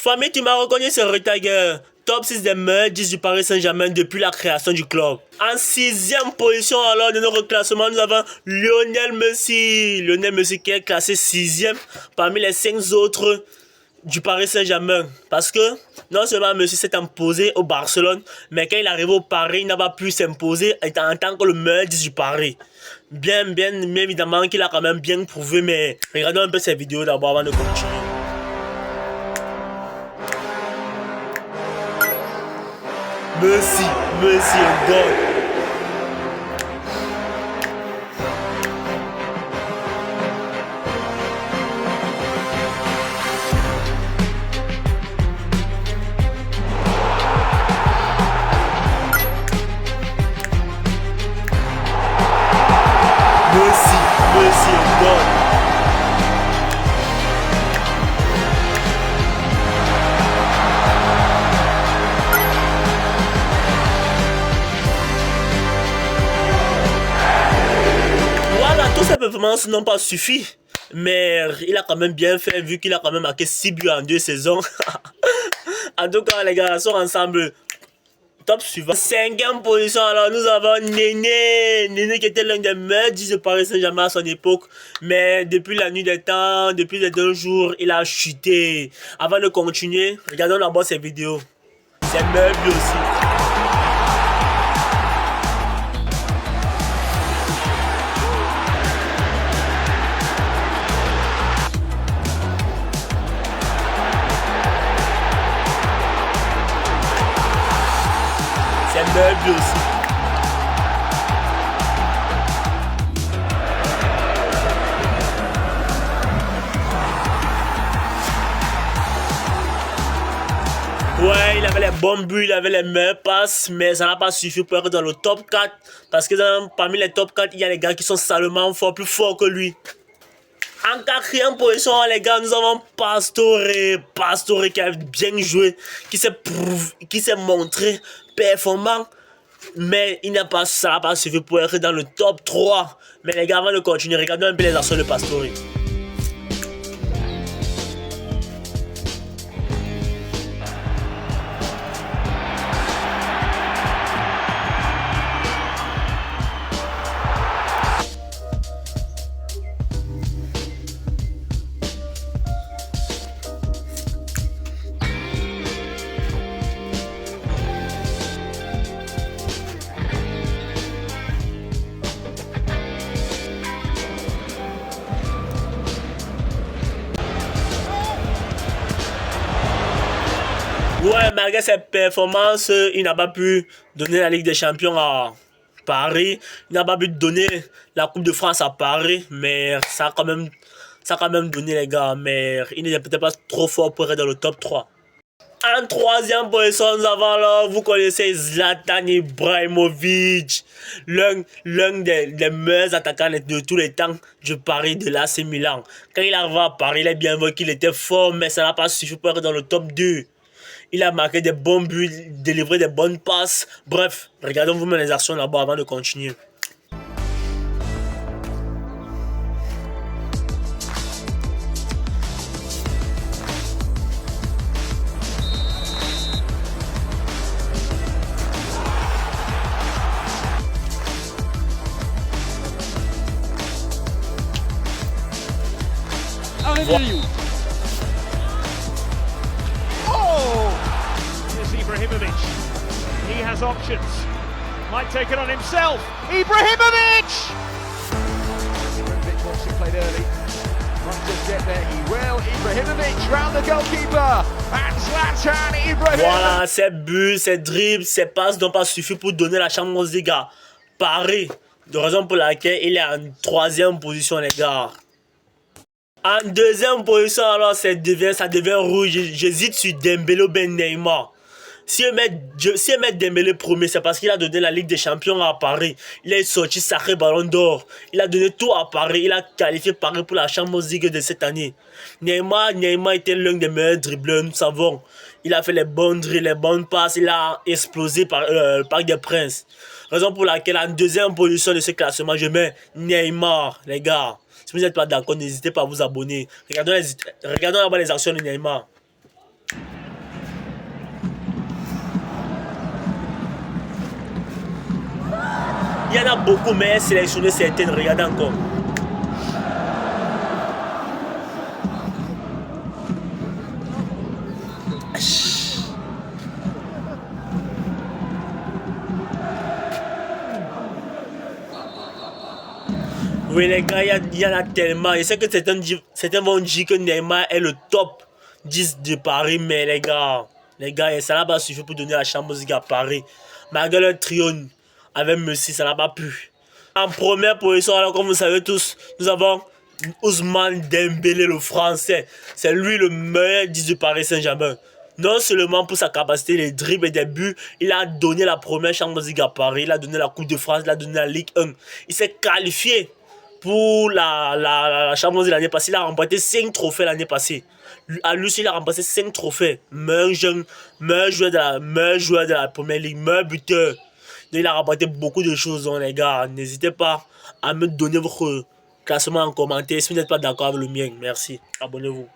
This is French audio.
Famille, tu m'as reconnu, c'est Retager. Top 6 des meilleurs 10 du Paris Saint-Germain depuis la création du club. En 6e position alors de notre classement, nous avons Lionel Messi. Lionel Messi qui est classé 6e parmi les 5 autres du Paris Saint-Germain. Parce que non seulement Messi s'est imposé au Barcelone, mais quand il est arrivé au Paris, il n'a pas pu s'imposer en tant que le meilleur 10 du Paris. Bien évidemment qu'il a quand même bien prouvé, mais regardons un peu ces vidéos d'abord avant de continuer. Messi, un god. Messi, un god. Toutes ces performances n'ont pas suffi, mais il a quand même bien fait vu qu'il a quand même marqué 6 buts en 2 saisons. En tout cas, les gars sont ensemble. Top suivant. 5e position, alors nous avons Néné qui était l'un des meilleurs 10 de Paris Saint-Germain à son époque, mais depuis la nuit des temps, depuis les 2 jours, il a chuté. Avant de continuer, regardons d'abord ses vidéos. C'est meilleur but aussi. Lui aussi. Ouais, il avait les bons buts, il avait les meilleures passes, mais ça n'a pas suffi pour être dans le top 4. Parce que parmi les top 4, il y a les gars qui sont salement forts, plus forts que lui. En 4e position, les gars, nous avons Pastore qui a bien joué, qui s'est montré performant. Mais ça n'a pas suffi pour être dans le top 3. Mais les gars, avant de continuer, regardons un peu les actions de Pastore. Ouais, malgré ses performances, il n'a pas pu donner la Ligue des Champions à Paris. Il n'a pas pu donner la Coupe de France à Paris, mais ça a quand même donné, les gars. Mais il n'est peut-être pas trop fort pour être dans le top 3. En 3e position, nous avons alors, vous connaissez Zlatan Ibrahimovic, l'un des meilleurs attaquants de tous les temps du Paris, de l'AC Milan. Quand il arrive à Paris, il est bien vu qu'il était fort, mais ça n'a pas suffi pour être dans le top 2. Il a marqué des bons buts, délivré des bonnes passes. Bref, regardons vous-même les actions là-bas avant de continuer. Ibrahimovic, he has options, might take it on himself, Ibrahimovic wants it played early, might just get there, he will, Ibrahimovic round the goalkeeper, and Zlatan Ibrahimovic. Voilà, ses buts, ses dribbles, ses passes n'ont pas suffi pour donner la Champions League, les gars. Paris, de raison pour laquelle il est en 3e position, les gars. En 2e position, alors ça devient rouge. J'hésite sur Dembélé ou Ben Neymar. Si je mets Dembélé premier, c'est parce qu'il a donné la Ligue des Champions à Paris. Il est sorti sacré Ballon d'Or. Il a donné tout à Paris. Il a qualifié Paris pour la Champions League de cette année. Neymar était l'un des meilleurs dribbleurs, nous savons. Il a fait les bons dribbles, les bonnes passes. Il a explosé par le Parc des Princes. Raison pour laquelle, en 2e position de ce classement, je mets Neymar, les gars. Si vous n'êtes pas d'accord, n'hésitez pas à vous abonner. Regardons là-bas les actions de Neymar. Il y en a beaucoup, mais sélectionné certaines. Regardez encore. Oui les gars, il y en a tellement. Je sais que certains vont dire que Neymar est le top 10 de Paris, mais les gars, ça n'a pas suffi pour donner la Champions League à Paris. Malgré le triomphe avec Messi, ça n'a pas pu. En première position, alors comme vous savez tous, nous avons Ousmane Dembélé, le français. C'est lui le meilleur 10 de Paris Saint-Germain. Non seulement pour sa capacité, les dribbles et des buts, il a donné la première Champions League à Paris, il a donné la Coupe de France, il a donné la Ligue 1. Il s'est qualifié pour la Champions League l'année passée. Il a remporté 5 trophées l'année passée. À lui aussi, il a remporté 5 trophées. Meilleur joueur de la première ligue, meilleur buteur. Il a remporté beaucoup de choses, donc, les gars. N'hésitez pas à me donner votre classement en commentaire si vous n'êtes pas d'accord avec le mien. Merci. Abonnez-vous.